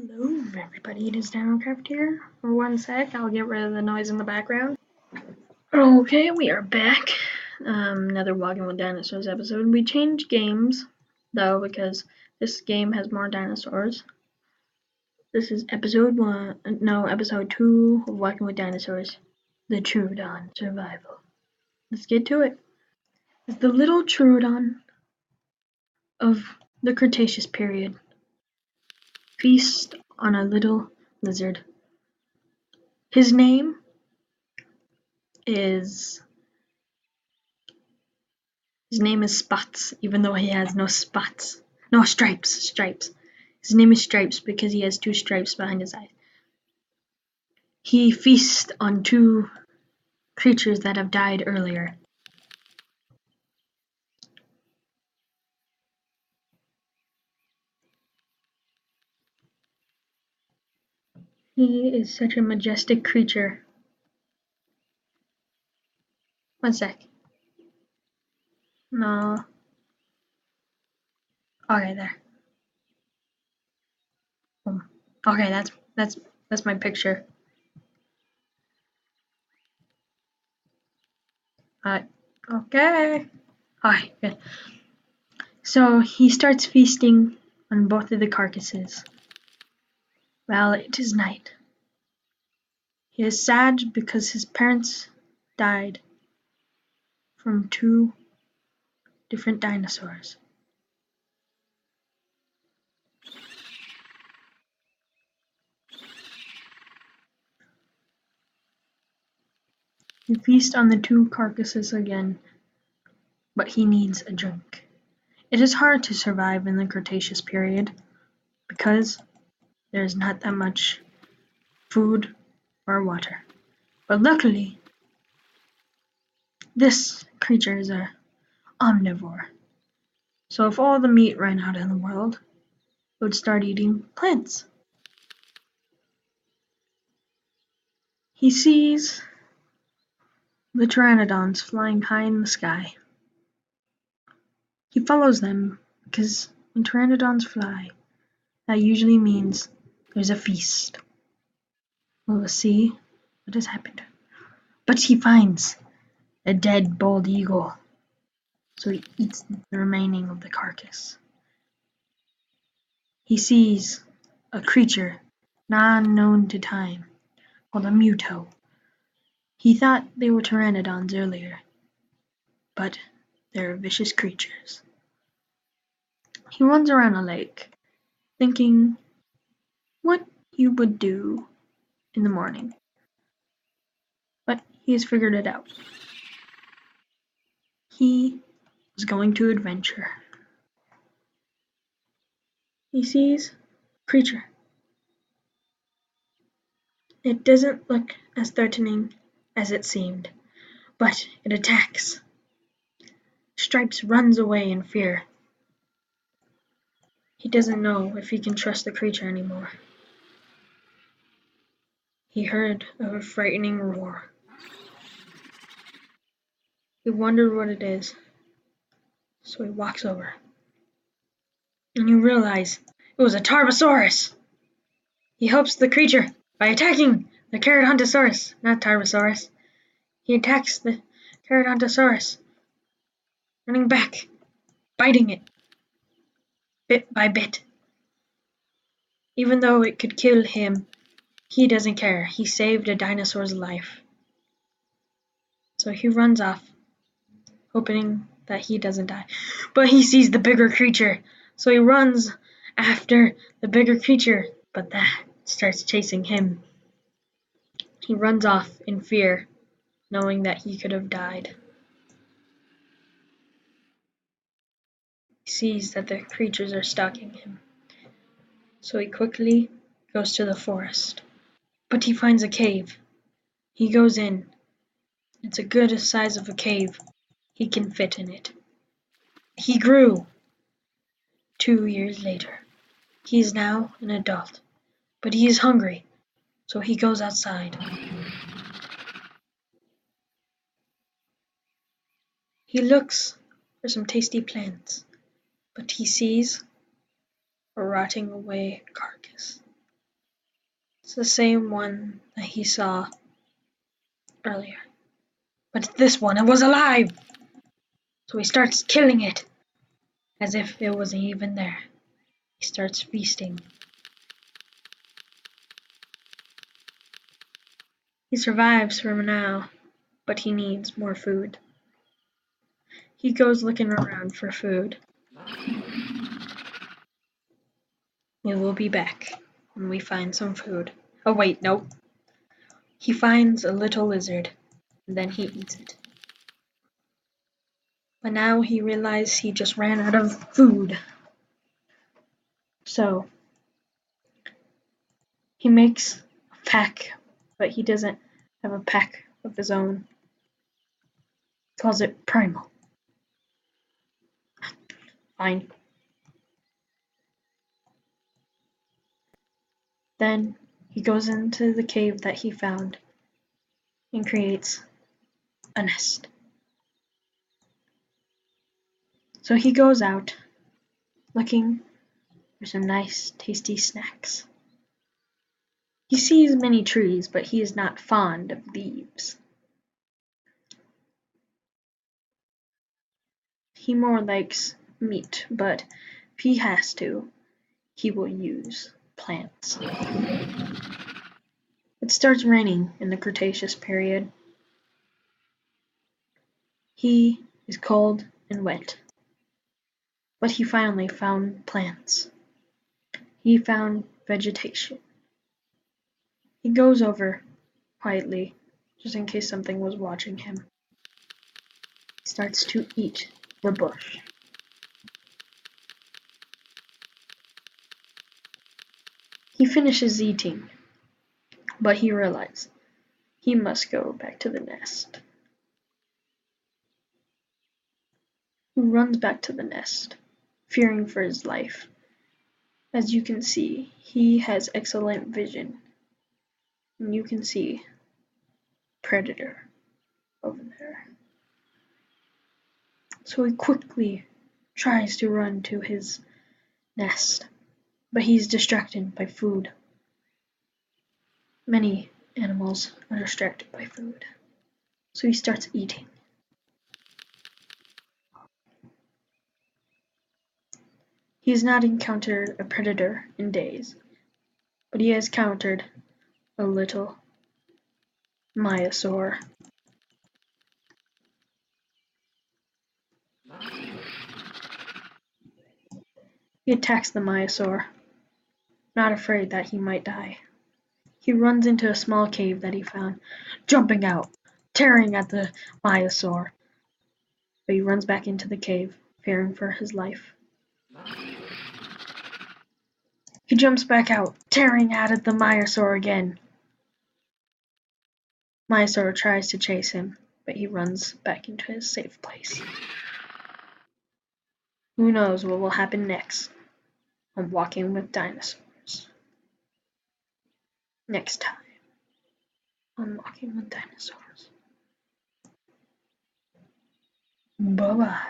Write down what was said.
Hello everybody, it is Dinocraft here. For one sec, I'll get rid of the noise in the background. Okay, we are back. Another Walking with Dinosaurs episode. We changed games, though, because this game has more dinosaurs. This is episode 2 of Walking with Dinosaurs. The Troodon Survival. Let's get to it. It's the little troodon of the Cretaceous period. Feast on a little lizard. His name is Spots, even though he has no spots. No, Stripes. His name is Stripes because he has two stripes behind his eyes. He feasts on two creatures that have died earlier. He is such a majestic creature. One sec. No. Okay, there. Okay, that's my picture. Okay. Alright, good. So he starts feasting on both of the carcasses. Well, it is night. He is sad because his parents died from two different dinosaurs. He feasts on the two carcasses again, but he needs a drink. It is hard to survive in the Cretaceous period because there is not that much food or water. But luckily, this creature is an omnivore. So if all the meat ran out in the world, it would start eating plants. He sees the pteranodons flying high in the sky. He follows them because when pteranodons fly, that usually means there's a feast. We'll see what has happened. But he finds a dead bald eagle, so he eats the remaining of the carcass. He sees a creature non-known to time called a muto. He thought they were pteranodons earlier, but they're vicious creatures. He runs around a lake, thinking what he would do in the morning. But he has figured it out. He was going to adventure. He sees a creature. It doesn't look as threatening as it seemed, but it attacks. Stripes runs away in fear. He doesn't know if he can trust the creature anymore. He heard a frightening roar. He wondered what it is, so he walks over. And you realize it was a Tarbosaurus. He helps the creature by attacking the Ceratodontosaurus, not Tarbosaurus. He attacks the Ceratodontosaurus, running back, biting it, bit by bit. Even though it could kill him, he doesn't care. He saved a dinosaur's life. So he runs off, hoping that he doesn't die. But he sees the bigger creature, so he runs after the bigger creature, but that starts chasing him. He runs off in fear, knowing that he could have died. He sees that the creatures are stalking him, so he quickly goes to the forest. But he finds a cave. He goes in. It's a good size of a cave. He can fit in it. He grew. 2 years later. He is now an adult, but he is hungry, so he goes outside. He looks for some tasty plants, but he sees a rotting away carcass. It's the same one that he saw earlier. But this one, it was alive! So he starts killing it, as if it wasn't even there. He starts feasting. He survives for now, but he needs more food. He goes looking around for food. We will be back when we find some food. Oh wait, nope. He finds a little lizard, and then he eats it. But now he realizes he just ran out of food. So he makes a pack, but he doesn't have a pack of his own. He calls it Primal. Fine. Then he goes into the cave that he found and creates a nest. So he goes out looking for some nice, tasty snacks. He sees many trees, but he is not fond of leaves. He more likes meat, but if he has to, he will use plants. It starts raining in the Cretaceous period. He is cold and wet, but he finally found plants. He found vegetation. He goes over quietly, just in case something was watching him. He starts to eat the bush. He finishes eating, but he realizes he must go back to the nest. He runs back to the nest, fearing for his life. As you can see, he has excellent vision, and you can see predator over there. So he quickly tries to run to his nest, but he's distracted by food. Many animals are distracted by food, so he starts eating. He has not encountered a predator in days, but he has encountered a little myosaur. He attacks the myosaur, not afraid that he might die. He runs into a small cave that he found, jumping out, tearing at the myosaur. But he runs back into the cave, fearing for his life. He jumps back out, tearing at the myosaur again. Myosaur tries to chase him, but he runs back into his safe place. Who knows what will happen next on Walking with Dinosaurs. Next time on Walking with Dinosaurs. Bye-bye.